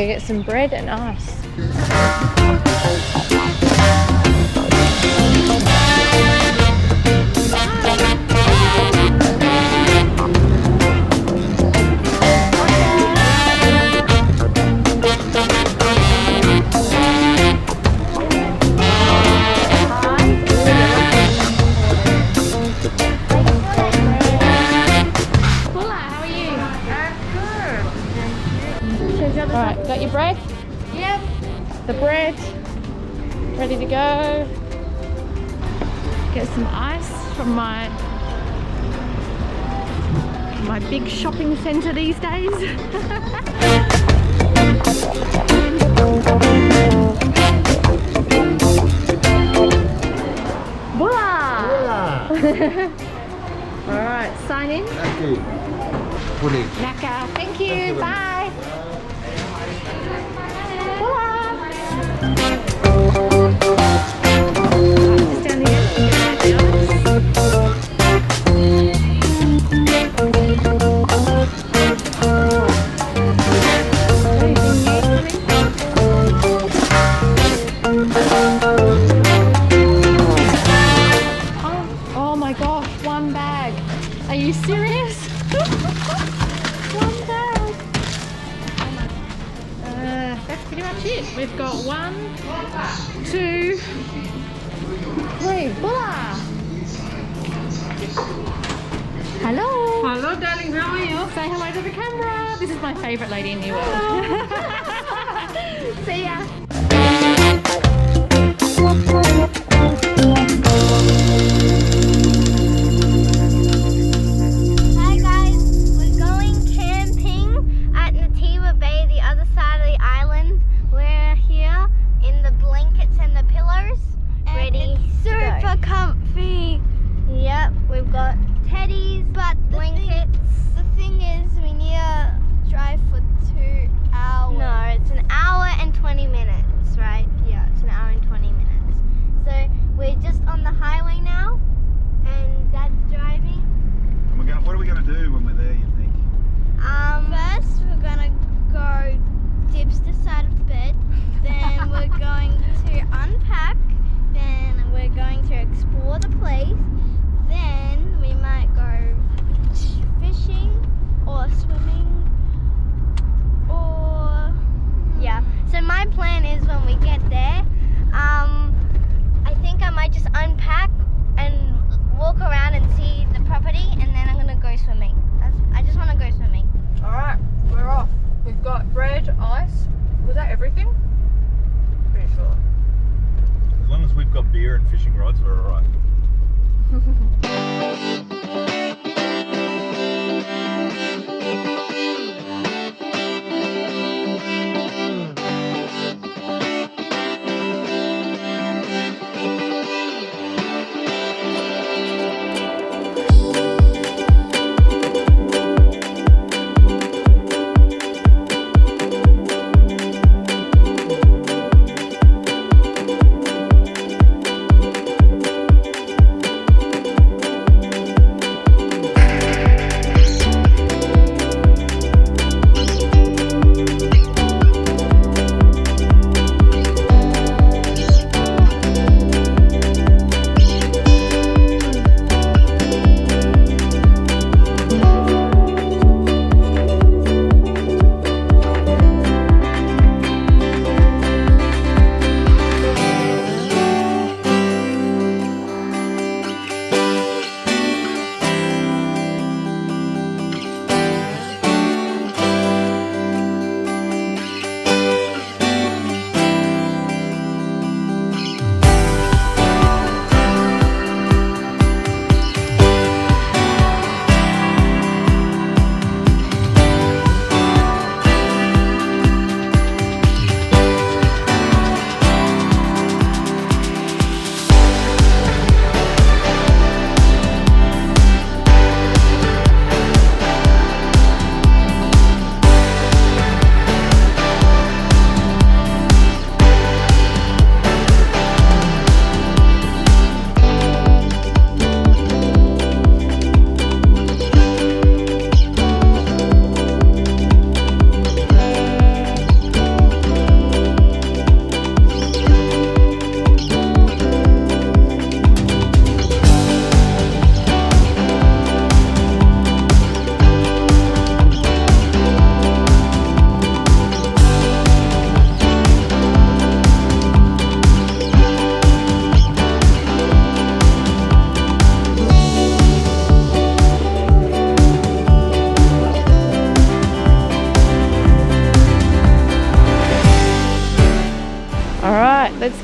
go get some bread and ice. Alright, got your bread? Yep. The bread. Ready to go. Get some ice from my big shopping centre these days. Bula! Alright, sign in. Naka, thank you, bye. Just down here. Oh my gosh, one bag. Are you serious? One bag. That's pretty much it. We've got 1, 2, 3. Bula! Hello. Hello, darling. How are you? Say hello to the camera. This is my favourite lady in the world. See ya. Hi guys, we're going camping at Nativa Bay, the other side of the island. We're here in the blankets and the pillows, ready to go. Super comfy. Yep, we've got teddies, but blankets. The thing is, we need to drive for 2 hours. No, it's an hour and 20 minutes, right? Yeah, it's an hour and 20 minutes. So we're just on the highway now, and Dad's driving. And what are we going to do when we're there, you think? First we're gonna go dips the side of the bed. Then we're going to unpack. Then we're going to explore the place. Then we might go fishing or swimming or yeah. So my plan is when we get there, I think I might just unpack and walk around and see the property, and then I'm gonna go swimming. I just want to go swimming. Alright, we're off. We've got bread, ice. Was that everything? Pretty sure. As long as we've got beer and fishing rods, we're alright.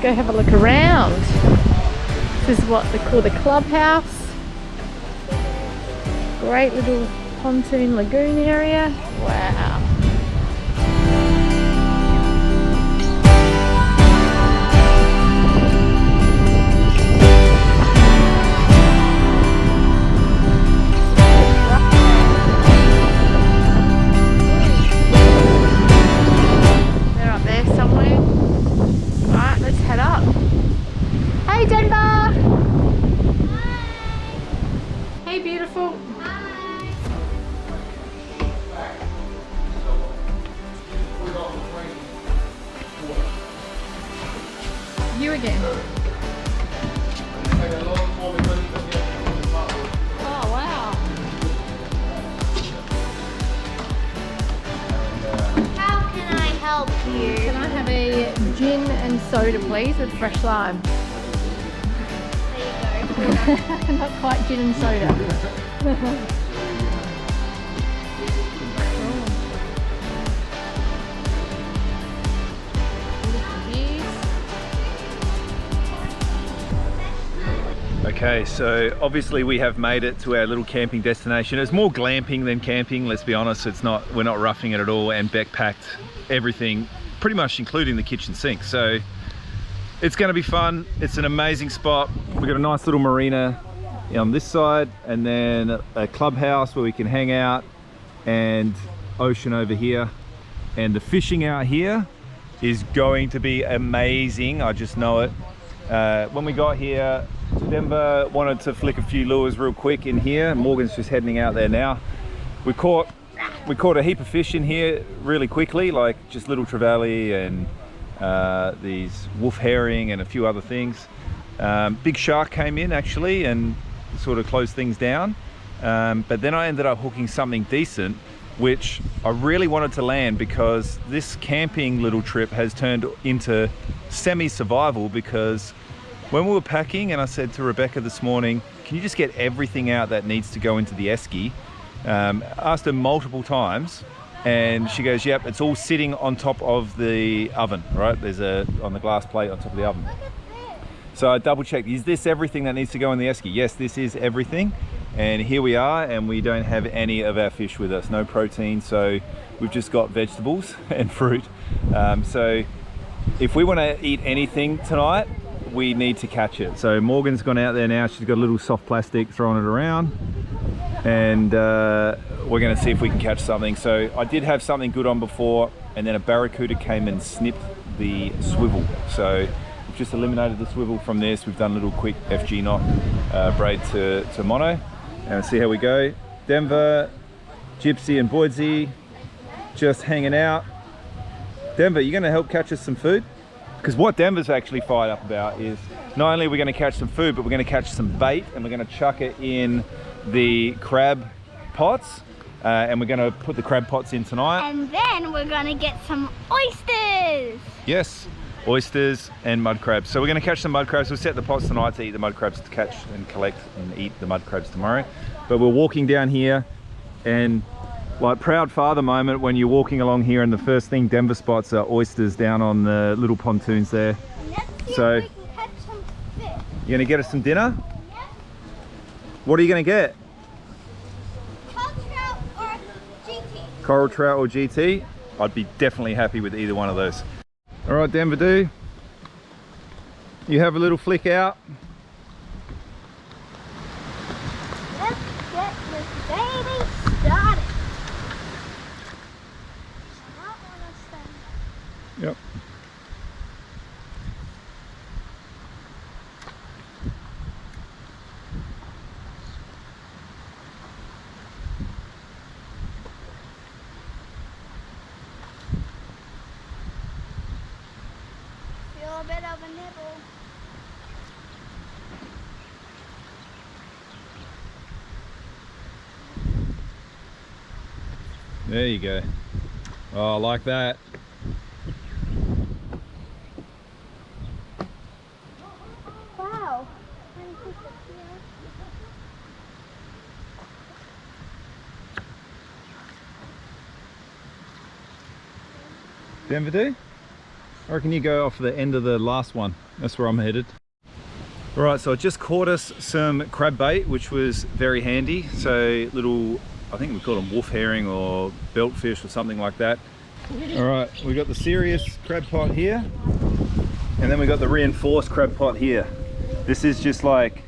go have a look around. This is what they call the clubhouse. Great little pontoon lagoon area. Wow. They're up there somewhere. Alright, let's head up. Hey Denver! Hey beautiful. You again. Oh wow. How can I help you? Can I have a gin and soda please with fresh lime? There you go. Not quite gin and soda. Okay, so obviously we have made it to our little camping destination. It's more glamping than camping, let's be honest. We're not roughing it at all, and backpacked everything, pretty much including the kitchen sink. So it's going to be fun. It's an amazing spot. We've got a nice little marina on this side, and then a clubhouse where we can hang out, and ocean over here. And the fishing out here is going to be amazing. I just know it. When we got here, Denver wanted to flick a few lures real quick in here. Morgan's just heading out there now. We caught a heap of fish in here really quickly, like just little trevally and these wolf herring and a few other things. Big shark came in actually and sort of closed things down. But then I ended up hooking something decent, which I really wanted to land, because this camping little trip has turned into semi-survival. Because when we were packing, and I said to Rebecca this morning, can you just get everything out that needs to go into the esky? Asked her multiple times, and she goes, yep, it's all sitting on top of the oven, right? There's on the glass plate on top of the oven. So I double checked, is this everything that needs to go in the esky? Yes, this is everything. And here we are, and we don't have any of our fish with us, no protein, so we've just got vegetables and fruit. So if we want to eat anything tonight, we need to catch it. So Morgan's gone out there now, she's got a little soft plastic, throwing it around, and we're going to see if we can catch something. So I did have something good on before, and then a barracuda came and snipped the swivel. So we've just eliminated the swivel from this. We've done a little quick FG knot braid to mono, and see how we go. Denver, Gypsy and Boydsie just hanging out. Denver, you going to help catch us some food? Because what Denver's actually fired up about is not only are we going to catch some food, but we're going to catch some bait, and we're going to chuck it in the crab pots, and we're going to put the crab pots in tonight. And then we're going to get some oysters. Yes, oysters and mud crabs. So we're going to catch some mud crabs. We'll set the pots tonight to eat the mud crabs, to catch and collect and eat the mud crabs tomorrow. But we're walking down here, and like proud father moment when you're walking along here, and the first thing Denver spots are oysters down on the little pontoons there. So we can catch some fish. you're going to get us some dinner? Yep. What are you going to get? Coral trout or GT. Coral trout or GT? I'd be definitely happy with either one of those. All right, Denver, do you have a little flick out? Let's get this baby started. Yep. Feel a bit of a nibble. There you go. Oh, I like that. Wow. Denver, do? I reckon you go off the end of the last one. That's where I'm headed. All right, so I just caught us some crab bait, which was very handy. So little, I think we call them wolf herring or beltfish or something like that. All right, we got the serious crab pot here, and then we got the reinforced crab pot here. This is just like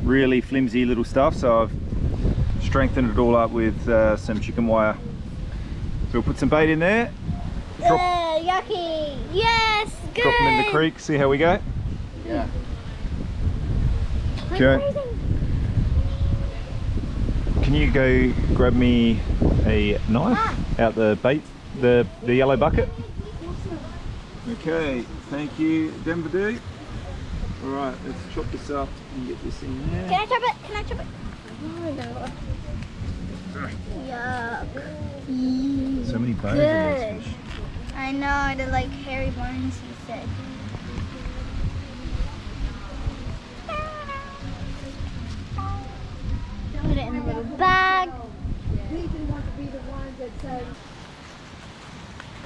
really flimsy little stuff, so I've strengthened it all up with some chicken wire. So we'll put some bait in there. Yucky! Yes, good! Drop them in the creek, see how we go? Yeah. Okay. Can you go grab me a knife out the bait, the yellow bucket? Okay, thank you, Denver dude. All right, let's chop this up and get this in there. Can I chop it? Can I chop it? Oh no. Yuck. So many bones in these fish. I know, they're like hairy bones, he said. Put it in a little bag.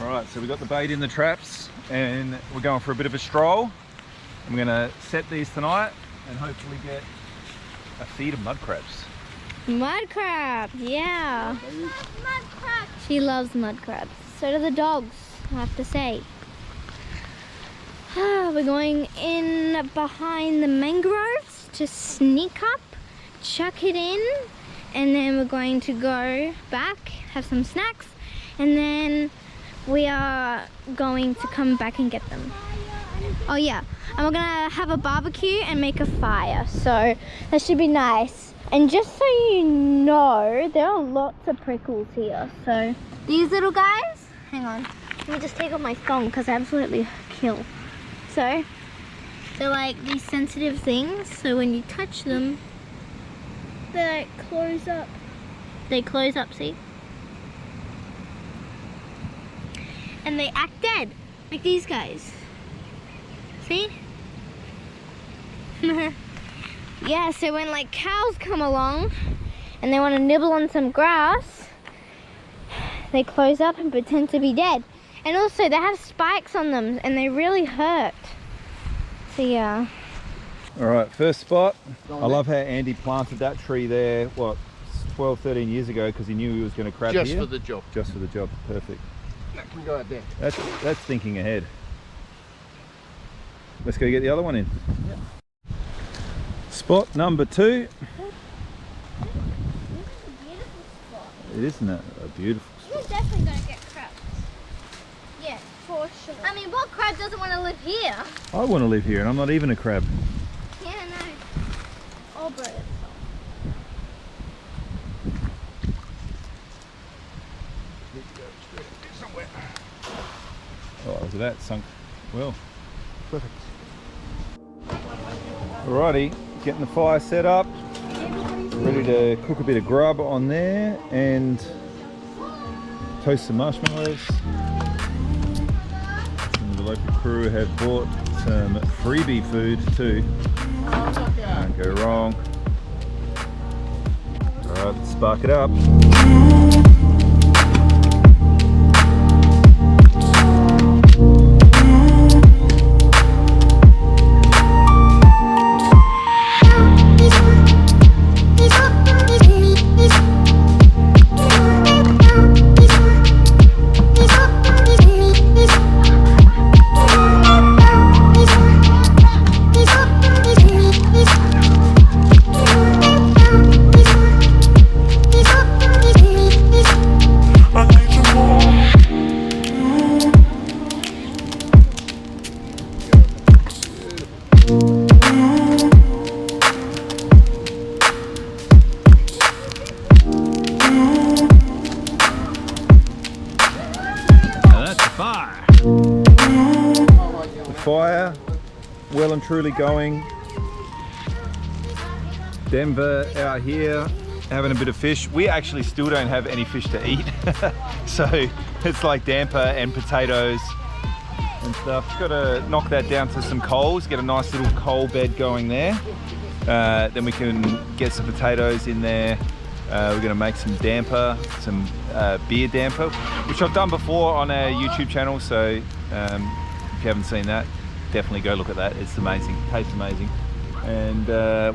All right, so we got the bait in the traps and we're going for a bit of a stroll. I'm gonna set these tonight and hopefully get a feed of mud crabs. Mud crab, yeah. Mud crab. She loves mud crabs. So do the dogs, I have to say. We're going in behind the mangroves to sneak up, chuck it in, and then we're going to go back, have some snacks, and then we are going to come back and get them. Oh yeah, and we're gonna have a barbecue and make a fire, so that should be nice. And just so you know, there are lots of prickles here. So these little guys, hang on, let me just take off my thong because I absolutely kill. So they're like these sensitive things, so when you touch them, they like close up. They close up, see? And they act dead, like these guys. See? Yeah, so when like cows come along and they want to nibble on some grass, they close up and pretend to be dead. And also they have spikes on them and they really hurt. So yeah. All right, first spot. I love how Andy planted that tree there, what, 12, 13 years ago because he knew he was going to crab here? Just for the job. Just for the job, perfect. That can go out there. That's thinking ahead. Let's go get the other one in. Yeah. Spot number 2. Isn't it a beautiful You're spot? definitely gonna get crabs. Yeah, for sure. I mean, what crab doesn't want to live here? I want to live here and I'm not even a crab. Yeah, no. All birds. Oh, look at that, sunk well. Perfect. Alrighty, getting the fire set up. Ready to cook a bit of grub on there and toast some marshmallows. Some of the local crew have bought some freebie food too. Can't go wrong. Alright, let's spark it up. Fire well and truly going. Denver out here having a bit of fish. We actually still don't have any fish to eat. So it's like damper and potatoes and stuff. Got to knock that down to some coals, get a nice little coal bed going there. Then we can get some potatoes in there. We're going to make some damper, some beer damper, which I've done before on our YouTube channel. So if you haven't seen that, definitely go look at that. It's amazing, tastes amazing. And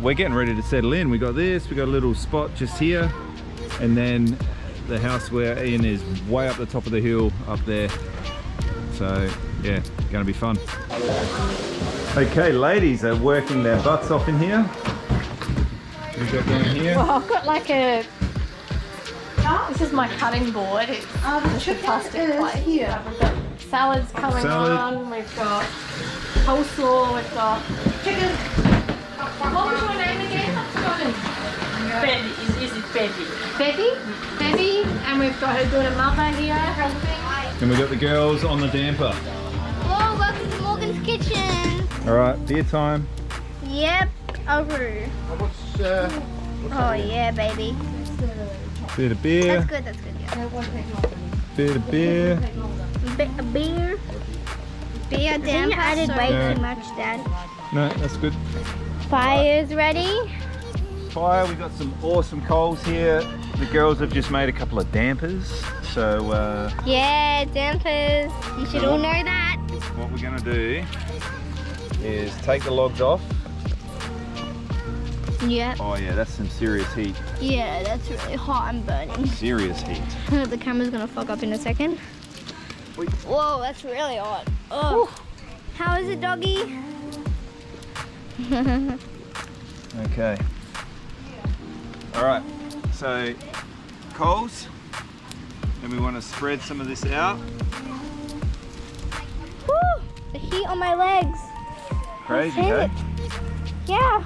we're getting ready to settle in. We got this, we got a little spot just here, and then the house we're in is way up the top of the hill up there. So yeah, gonna be fun. Okay, ladies are working their butts off in here. We've got down here. Well, I've got like a... This is my cutting board. It's just a plastic plate. Here. We've got salads coming on. We've got coleslaw. We've got chicken. What was your name again? I've forgotten. Betty. Is it Betty? Betty. Betty. And we've got her good mother here helping. And we've got the girls on the damper. Whoa, welcome to Morgan's Kitchen. All right, beer time. Yep, over. Oh yeah, baby. Bit of beer. That's good, yeah. Bit of beer. Bit of beer. Beer damper. You added way too much, Dad. No, that's good. Fire's ready. Fire, we've got some awesome coals here. The girls have just made a couple of dampers. So Yeah, dampers. You should all know that. what we're gonna do is take the logs off. Yep. Oh yeah, that's some serious heat. Yeah, that's really hot and burning. Serious heat. The camera's gonna fuck up in a second. Wait. Whoa, that's really hot. Oh. How is it, doggy? Okay. All right, so coals, and we want to spread some of this out. Woo! The heat on my legs. Crazy, That's hey? it. Yeah.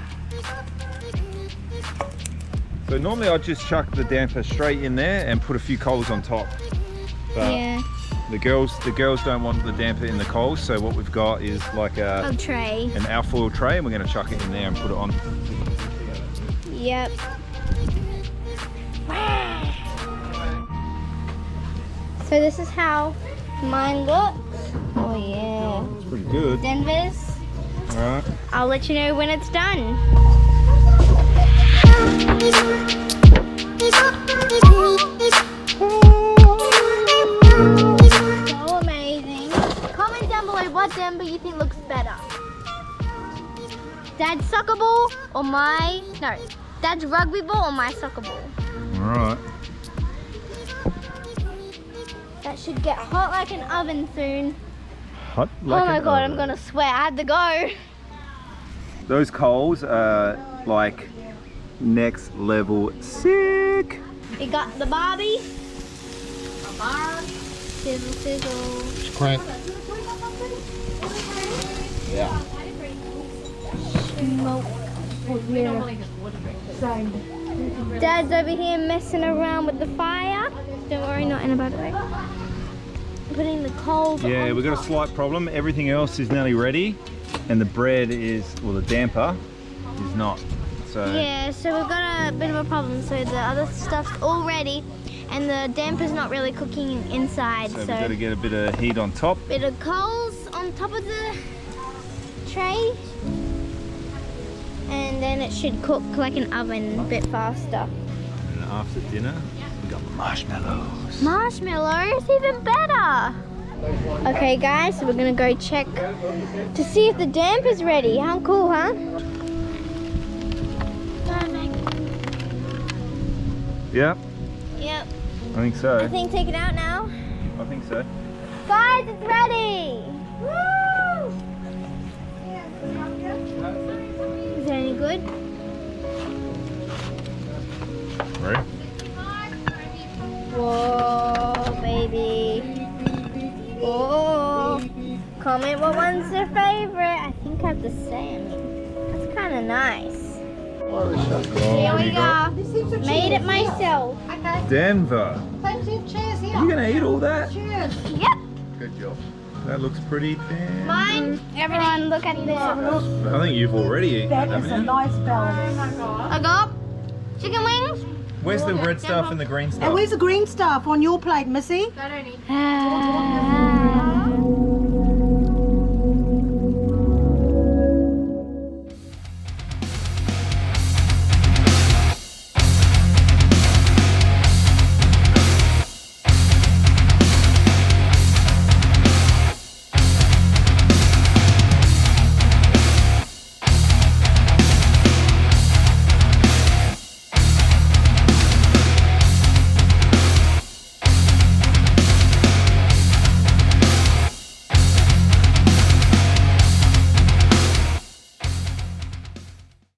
So normally I'd just chuck the damper straight in there and put a few coals on top. But Yeah. the girls don't want the damper in the coals, so what we've got is like A tray. an alfoil tray, and we're going to chuck it in there and put it on. Yep. So this is how mine looks. Oh yeah. It's pretty good. Denver's. All right. I'll let you know when it's done. So amazing. Comment down below what Denver you think looks better. Dad's soccer ball or my... No. Dad's rugby ball or my soccer ball? All right. That should get hot like an oven soon. Hot like Oh my an god, oven. I'm gonna sweat. I had to go. Those coals are like next level sick. We got the Barbie. Sizzle, sizzle. Just crank. Yeah. Smoke. Dad's over here messing around with the fire. Don't worry, not in a bad way. Putting the coals Yeah, on we've got a top. slight problem. Everything else is nearly ready, and the bread is, well, the damper is not. So Yeah, so we've got a bit of a problem. So the other stuff's all ready, and the damper's not really cooking inside. so So, we've got to get a bit of heat on top. bit of coals on top of the tray, and then it should cook like an oven a bit faster. And after dinner, we got marshmallows. Marshmallows, even better. Okay guys, so we're gonna go check to see if the damper's ready. How cool, huh? Perfect. Yeah, Yep. I think so. I think take it out now. I think so. Guys, it's ready. Woo! Is it any good? Ready? Whoa, baby. Whoa. Comment what one's their favorite. I think I have the same. That's kind of nice. Here we go. Made it myself. Denver. Cheers here. You gonna eat all that? Cheers. Yep. Good job. That looks pretty damn. Mine. Everyone, look at this. I think you've already eaten That it, is a haven't you? nice balance. I got chicken wings. Where's the red stuff and the green stuff? And where's the green stuff on your plate, Missy? Ah.